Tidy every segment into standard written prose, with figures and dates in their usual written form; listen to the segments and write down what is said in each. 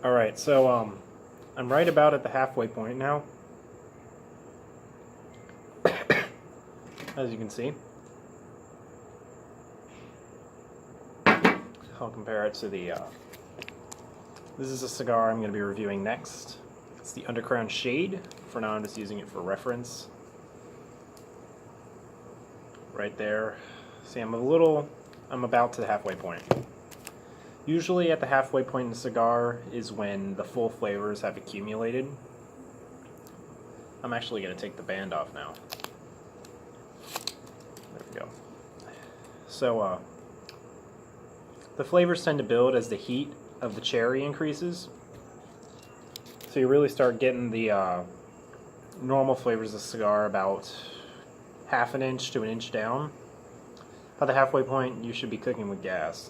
Alright, so I'm right about at the halfway point now. As you can see. I'll compare it to the, this is a cigar I'm going to be reviewing next. It's the Underground Shade. For now I'm just using it for reference. Right there. See, I'm about to the halfway point. Usually at the halfway point in the cigar is when the full flavors have accumulated. I'm actually going to take the band off now. There we go. So, the flavors tend to build as the heat of the cherry increases. So you really start getting the normal flavors of the cigar about half an inch to an inch down. At the halfway point, you should be cooking with gas.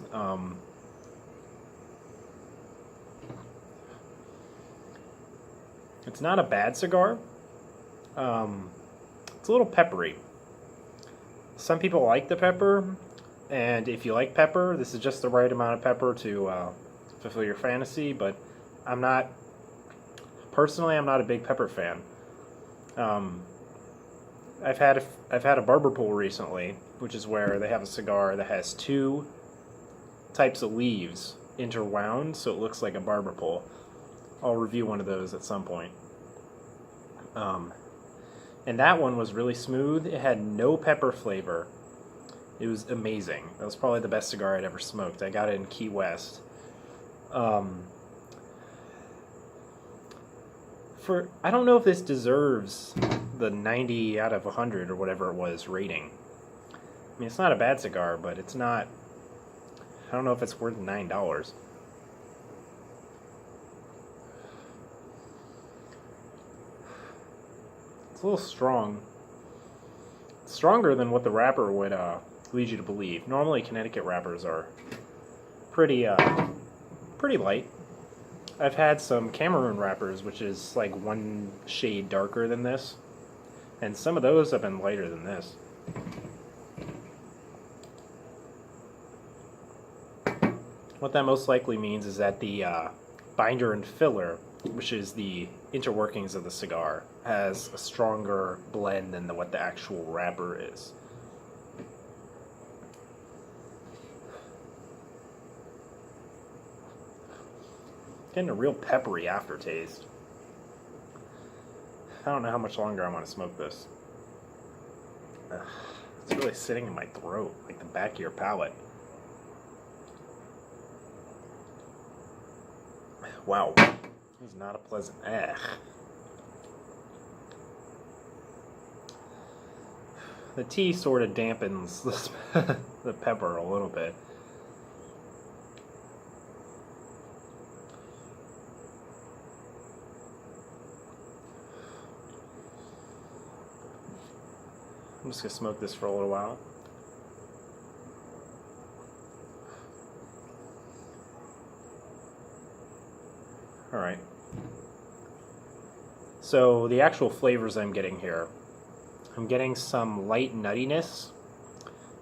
It's not a bad cigar. It's a little peppery. Some people like the pepper, and if you like pepper, this is just the right amount of pepper to fulfill your fantasy, but I'm not a big pepper fan. I've had a barber pole recently, which is where they have a cigar that has two types of leaves interwound, so it looks like a barber pole. I'll review one of those at some point. And that one was really smooth. It had no pepper flavor. It was amazing. That was probably the best cigar I'd ever smoked. I got it in Key West. I don't know if this deserves the 90 out of 100 or whatever it was rating. I mean, it's not a bad cigar, but it's not... I don't know if it's worth $9. It's a little strong. It's stronger than what the wrapper would lead you to believe. Normally, Connecticut wrappers are pretty light. I've had some Cameroon wrappers, which is like one shade darker than this, and some of those have been lighter than this. What that most likely means is that the binder and filler, which is the interworkings of the cigar, has a stronger blend than what the actual wrapper is. Getting a real peppery aftertaste. I don't know how much longer I want to smoke this. It's really sitting in my throat, like the back of your palate. Wow, this is not a pleasant. The tea sort of dampens the pepper a little bit. I'm just going to smoke this for a little while. Alright. So the actual flavors I'm getting here, I'm getting some light nuttiness,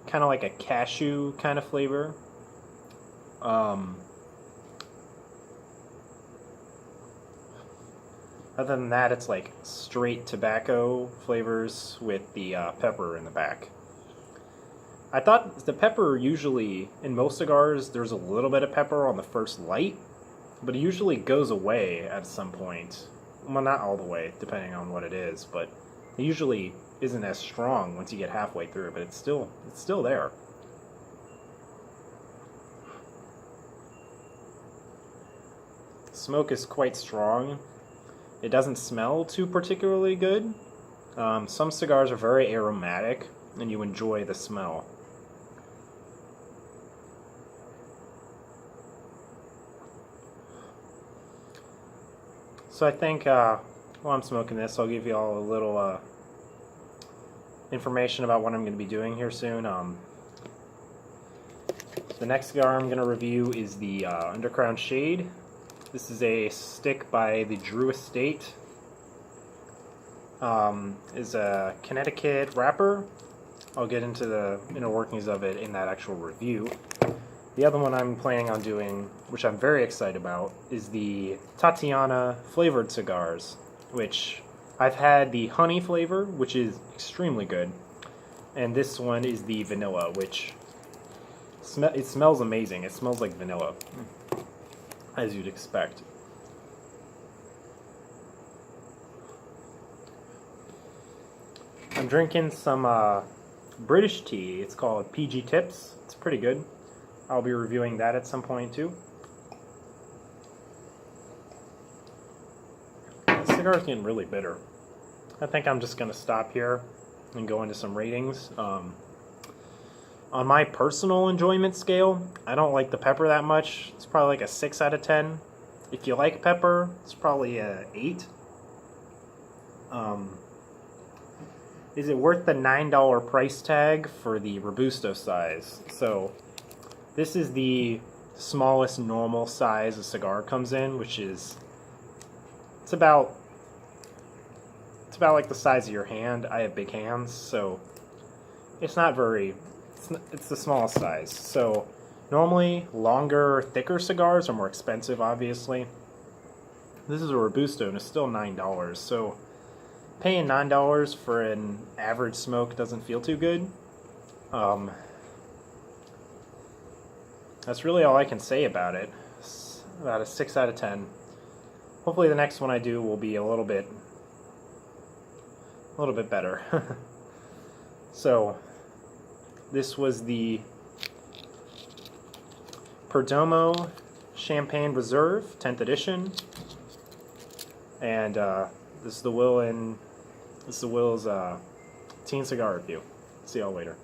kind of like a cashew kind of flavor. Other than that, it's like straight tobacco flavors with the pepper in the back. I thought the pepper usually, in most cigars, there's a little bit of pepper on the first light, but it usually goes away at some point. Well, not all the way, depending on what it is, but it usually isn't as strong once you get halfway through, but it's still there. Smoke is quite strong. It doesn't smell too particularly good. Some cigars are very aromatic, and you enjoy the smell. So I think while I'm smoking this, I'll give you all a little information about what I'm going to be doing here soon. The next cigar I'm going to review is the Underground Shade. This is a stick by the Drew Estate. Is a Connecticut wrapper. I'll get into the inner workings of it in that actual review. The other one I'm planning on doing, which I'm very excited about, is the Tatiana flavored cigars, which I've had the honey flavor, which is extremely good, and this one is the vanilla, which it smells amazing. It smells like vanilla, as you'd expect. I'm drinking some British tea. It's called PG Tips. It's pretty good. I'll be reviewing that at some point too. The cigar's getting really bitter. I think I'm just going to stop here and go into some ratings. On my personal enjoyment scale, I don't like the pepper that much. It's probably like a 6 out of 10. If you like pepper, it's probably a 8. Is it worth the $9 price tag for the Robusto size? So this is the smallest normal size a cigar comes in, which is it's about like the size of your hand. I have big hands, so it's not very. It's the smallest size. So normally longer, thicker cigars are more expensive, obviously. This is a Robusto and it's still $9. So paying $9 for an average smoke doesn't feel too good. That's really all I can say about it. It's about a 6 out of 10. Hopefully the next one I do will be a little bit better. So this was the Perdomo Champaigne Reserve 10th edition, and this is the Will's teen cigar review. See y'all later.